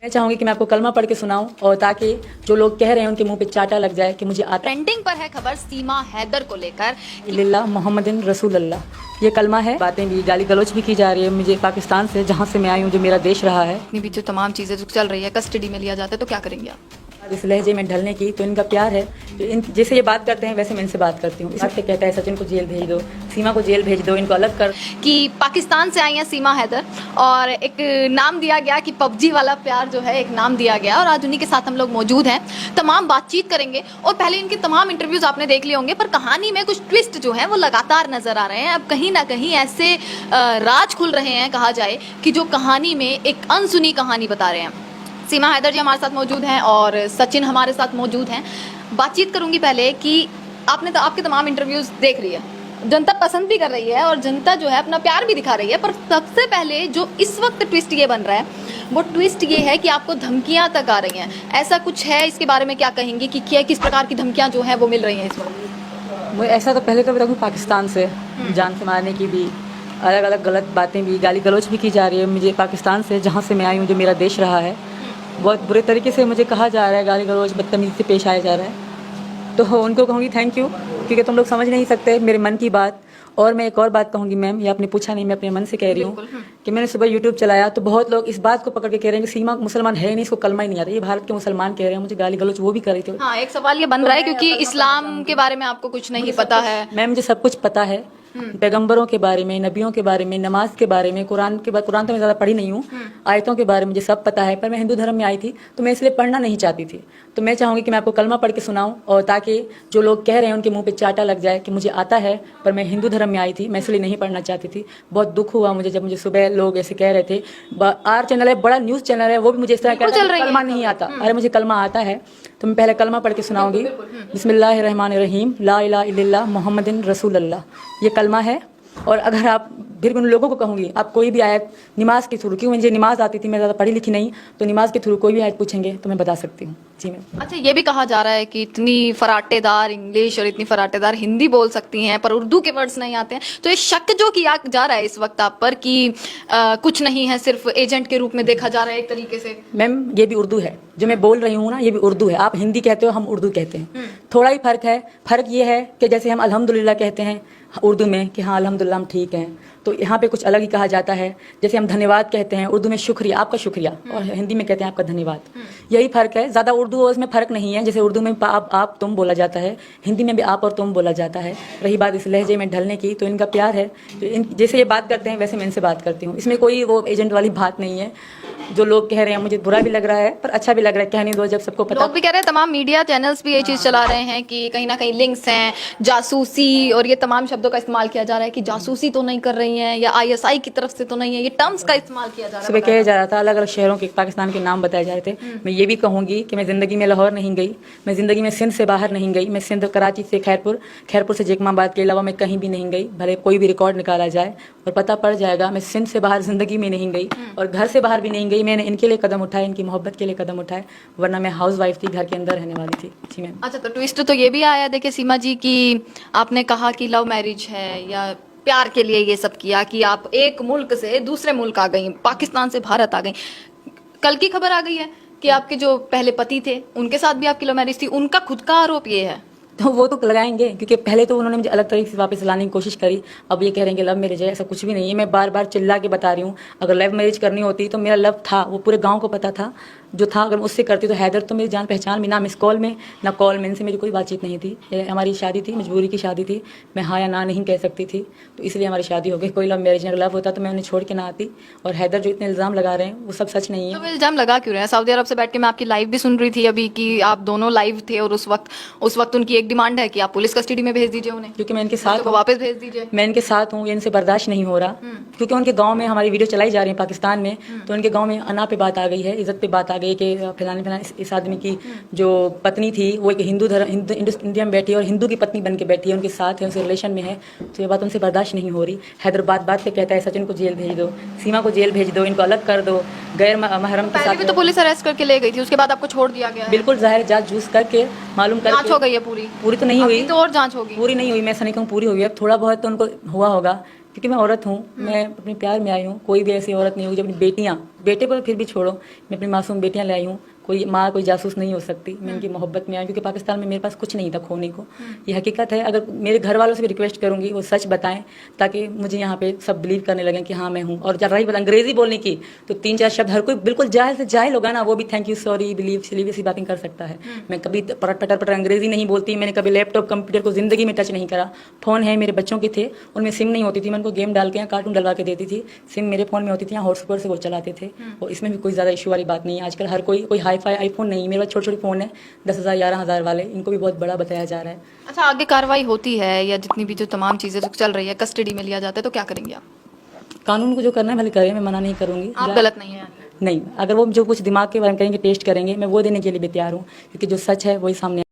मैं चाहूंगी कि मैं आपको कलमा पढ़ के सुनाऊं और ताकि जो लोग कह रहे हैं उनके मुंह पे चाटा लग जाए कि मुझे आता ट्रेंडिंग पर है खबर सीमा हैदर को लेकर। लिल्लाह मोहम्मदिन रसूल अल्लाह। ये कलमा है। बातें भी गाली गलौज भी की जा रही है मुझे पाकिस्तान से, जहाँ से मैं आई हूँ, जो मेरा देश रहा है। अपनी भी जो तमाम चीजें जो चल रही है, कस्टडी में लिया जाता है, तो क्या करेंगे आप? इस लहजे में ढलने की तो इनका प्यार है। जो इन जैसे ये बात करते हैं वैसे मैं इनसे बात करती हूँ। इस पे कहता है सचिन को जेल भेज दो, सीमा को जेल भेज दो, इनको अलग कर। कि पाकिस्तान से आई हैं सीमा हैदर और एक नाम दिया गया कि पबजी वाला प्यार जो है, एक नाम दिया गया और आज उन्हीं के साथ हम लोग मौजूद हैं। तमाम बातचीत करेंगे और पहले इनके तमाम इंटरव्यूज आपने देख लिए होंगे, पर कहानी में कुछ ट्विस्ट जो है वो लगातार नजर आ रहे हैं। अब कहीं ना कहीं ऐसे राज खुल रहे हैं, कहा जाए कि जो कहानी में एक अनसुनी कहानी बता रहे हैं। सीमा हैदर जी हमारे साथ मौजूद हैं और सचिन हमारे साथ मौजूद हैं। बातचीत करूंगी पहले कि आपने तो आपके तमाम इंटरव्यूज देख रही है, जनता पसंद भी कर रही है और जनता जो है अपना प्यार भी दिखा रही है, पर सबसे पहले जो इस वक्त ट्विस्ट ये बन रहा है वो ट्विस्ट ये है कि आपको धमकियां तक आ रही हैं। ऐसा कुछ है, इसके बारे में क्या कहेंगे कि क्या किस प्रकार की धमकियां जो है वो मिल रही हैं इस वक्त? मुझे ऐसा तो पहले कभी पाकिस्तान से जान से मारने की भी अलग अलग गलत बातें भी गाली गलौज भी की जा रही है मुझे पाकिस्तान से, जहाँ से मैं आई हूँ, जो मेरा देश रहा है। बहुत बुरे तरीके से मुझे कहा जा रहा है, गाली गलौज बदतमीजी से पेश आया जा रहा है। तो उनको कहूँगी थैंक यू, क्योंकि तुम लोग समझ नहीं सकते मेरे मन की बात। और मैं एक और बात कहूँगी मैम, ये आपने पूछा नहीं, मैं अपने मन से कह रही हूँ कि मैंने सुबह यूट्यूब चलाया तो बहुत लोग इस बात को पकड़ के कह रहे हैं कि सीमा मुसलमान है नहीं, इसको कलमा ही नहीं आता। ये भारत के मुसलमान कह रहे हैं, मुझे गाली गलौज वो भी कर रही थी। हाँ, एक सवाल ये बन रहा है क्योंकि इस्लाम के बारे में आपको कुछ नहीं पता है। मैम मुझे सब कुछ पता है, पैगंबरों के बारे में, नबियों के बारे में, नमाज के बारे में, कुरान के बारे, कुरान तो मैं ज़्यादा पढ़ी नहीं हूँ, आयतों के बारे में मुझे सब पता है। पर मैं हिंदू धर्म में आई थी तो मैं इसलिए पढ़ना नहीं चाहती थी। तो मैं चाहूँगी कि मैं आपको कलमा पढ़ के सुनाऊं और ताकि जो लोग कह रहे हैं उनके मुंह पे चाटा लग जाए कि मुझे आता है, पर मैं हिंदू धर्म में आई थी, मैं इसलिए नहीं पढ़ना चाहती थी। बहुत दुख हुआ मुझे जब मुझे सुबह लोग ऐसे कह रहे थे। आर चैनल है, बड़ा न्यूज़ चैनल है, वो भी मुझे इस तरह कहता है कलमा नहीं आता। अरे मुझे कलमा आता है, तो मैं पहले कलमा पढ़ के सुनाऊंगी। बिस्मिल्लाहिर्रहमानिर्रहीम, ला इलाहा इल्लल्लाह मोहम्मदिन रसूल अल्लाह। ये कलमा है। और अगर आप फिर उन लोगों को कहूँगी, आप कोई भी आयत नमाज के थ्रू, क्योंकि मुझे नमाज आती थी, मैं ज़्यादा पढ़ी लिखी नहीं, तो नमाज के थ्रू कोई भी आयत पूछेंगे तो मैं बता सकती हूँ। जी मैम। अच्छा, ये भी कहा जा रहा है कि इतनी फराटेदार इंग्लिश और इतनी फराटेदार हिंदी बोल सकती हैं पर उर्दू के वर्ड्स नहीं आते हैं, तो ये शक जो किया जा रहा है इस वक्त आप पर कि कुछ नहीं है, सिर्फ एजेंट के रूप में देखा जा रहा है एक तरीके से। मैम ये भी उर्दू है, जो मैं बोल रही हूँ ना, ये भी उर्दू है। आप हिंदी कहते हो, हम उर्दू कहते हैं, थोड़ा ही फर्क है। फर्क ये है कि जैसे हम अल्हम्दुलिल्लाह कहते हैं उर्दू में कि हाँ अल्हम्दुलिल्लाह हम ठीक हैं, तो यहाँ पे कुछ अलग ही कहा जाता है। जैसे हम धन्यवाद कहते हैं उर्दू में शुक्रिया, आपका शुक्रिया, और हिंदी में कहते हैं आपका धन्यवाद। यही फ़र्क है, ज़्यादा उर्दू और इसमें फ़र्क नहीं है। जैसे उर्दू में आप तुम बोला जाता है, हिंदी में भी आप और तुम बोला जाता है। रही बात इस लहजे में ढलने की, तो इनका प्यार है। जैसे ये बात करते हैं वैसे मैं इनसे बात करती हूँ। इसमें कोई वो एजेंट वाली बात नहीं है। जो लोग कह रहे हैं मुझे बुरा भी लग रहा है पर अच्छा भी लग रहा है, कहने दो, जब सबको पता। लोग भी कह रहे हैं, तमाम मीडिया चैनल्स भी ये चीज़ चला रहे हैं कि कहीं ना कहीं लिंक्स हैं, जासूसी और ये तमाम शब्दों का इस्तेमाल किया जा रहा है कि जासूसी तो नहीं कर रही हैं या आईएसआई की तरफ से तो नहीं है, ये टर्म्स का इस्तेमाल किया जा रहा है। सुबह कहा जा रहा था, अलग अलग शहरों के पाकिस्तान के नाम बताए जा रहे थे। मैं ये भी कहूँगी कि मैं ज़िंदगी में लाहौर नहीं गई, मैं ज़िंदगी में सिंध से बाहर नहीं गई, मैं सिंध, कराची से खैरपुर, खैरपुर से जैकमाबाद के अलावा मैं कहीं भी नहीं गई। भले कोई भी रिकॉर्ड निकाला जाए और पता पड़ जाएगा, मैं सिंध से बाहर ज़िंदगी में नहीं गई और घर से बाहर भी नहीं गई। मैंने इनके लिए कदम उठाए, इनकी मोहब्बत के लिए कदम उठाए, वरना मैं हाउस वाइफ थी, घर के अंदर रहने वाली थी। जी मैम। अच्छा, तो ट्विस्ट तो ये भी आया, देखिए सीमा जी, कि आपने कहा कि लव मैरिज है या प्यार के लिए ये सब किया, कि आप एक मुल्क से दूसरे मुल्क आ गई, पाकिस्तान से भारत आ गई। कल की खबर आ गई है कि आपके जो पहले पति थे उनके साथ भी आपकी लव मैरिज थी, उनका खुद का आरोप ये है। तो वो तो लगाएंगे, क्योंकि पहले तो उन्होंने मुझे अलग तरीके से वापस लाने की कोशिश करी। अब ये कह रहे हैं कि लव मैरिज है, ऐसा कुछ भी नहीं है। मैं बार बार चिल्ला के बता रही हूँ, अगर लव मैरिज करनी होती तो मेरा लव था, वो पूरे गांव को पता था जो था। अगर मैं उससे करती तो हैदर तो मेरी जान पहचान में, ना मिस कॉल में ना कॉल में, इनसे मेरी कोई बातचीत नहीं थी। हमारी शादी थी, मजबूरी की शादी थी, मैं हाँ या ना नहीं कह सकती थी, तो इसलिए हमारी शादी हो गई। कोई लव मैरिज, अगर लव होता तो मैं उन्हें छोड़ के ना आती। और हैदर जो इतने इल्ज़ाम लगा रहे हैं वो सब सच नहीं है। तो इल्जाम लगा क्यों रहे हैं? सऊदी अरब से बैठ के मैं आपकी लाइव भी सुन रही थी अभी कि आप दोनों लाइव थे और उस वक्त उनकी एक डिमांड है कि आप पुलिस कस्टडी में भेज दीजिए उन्हें, क्योंकि मैं इनके साथ तो वापस भेज दीजिए। मैं इनके साथ हूँ, ये इनसे बर्दाश्त नहीं हो रहा। क्योंकि उनके गांव में हमारी वीडियो चलाई जा रही है पाकिस्तान में, तो उनके गांव में अना पे बात आ गई है, इज्जत पे बात आ गई कि फलाने इस आदमी की जो पत्नी थी वो एक हिंदू इंडिया में बैठी है और हिंदू की पत्नी बन के बैठी है, उनके साथ है, उनसे रिलेशन में है। तो ये बात उनसे बर्दाश्त नहीं हो रही। हैदर बात पे कहता है सचिन को जेल भेज दो, सीमा को जेल भेज दो, इनको अलग कर दो, गैर महरम के पहले भी साथ। तो पुलिस अरेस्ट करके ले गई थी, उसके बाद आपको छोड़ दिया गया है। बिल्कुल जाहिर, जांच जूस करके मालूम जांच करके। हो गई है पूरी? पूरी तो नहीं हुई, तो और जांच होगी। पूरी नहीं हुई, मैं ऐसा नहीं कहूँ पूरी हुई है, थोड़ा बहुत तो उनको हुआ होगा, क्योंकि मैं औरत हूँ, मैं अपने प्यार में आई हूँ। कोई भी ऐसी औरत नहीं होगी जो अपनी बेटियाँ बेटे को फिर भी छोड़ो, मैं अपनी मासूम बेटियां लाई हूँ, कोई माँ कोई जासूस नहीं हो सकती। मैं इनकी मोहब्बत में आई क्योंकि पाकिस्तान में मेरे पास कुछ नहीं था खोने को, ये हकीकत है। अगर मेरे घर वालों से भी रिक्वेस्ट करूंगी वो सच बताएं ताकि मुझे यहाँ पे सब बिलीव करने लगें कि हाँ मैं हूँ। और जब रही बात अंग्रेजी बोलने की तो 3-4 शब्द हर कोई बिल्कुल जाहिल से जाहिल होगा ना, वो भी थैंक यू, सॉरी, बिलीव सिलीव ऐसी बातें कर सकता है। मैं कभी पटर पटर अंग्रेजी नहीं बोलती, मैंने कभी लैपटॉप कंप्यूटर को जिंदगी में टच नहीं करा। फ़ोन है मेरे बच्चों के थे, उनमें सिम नहीं होती थी, मैं उनको गेम डाल के कार्टून डलवा के देती थी। सिम मेरे फ़ोन में होती थी, हॉटस्पॉट से वो चलाते थे। और इसमें भी कोई ज़्यादा इशू वाली बात नहीं है। आजकल हर कोई हाई फाई आईफोन नहीं, मेरे पास छोटे छोटे फ़ोन है 10,000 11,000 वाले, इनको भी बहुत बड़ा बताया जा रहा है। अच्छा, आगे कार्रवाई होती है या जितनी भी जो तमाम चीज़ें जो चल रही है, कस्टडी में लिया जाता है, तो क्या करेंगे आप? कानून को जो करना है भले करें, मैं मना नहीं करूंगी। आप गलत नहीं है। नहीं, अगर वो जो कुछ दिमाग के बारे में करेंगे, टेस्ट करेंगे, मैं वो देने के लिए भी तैयार हूँ, क्योंकि जो सच है वही सामने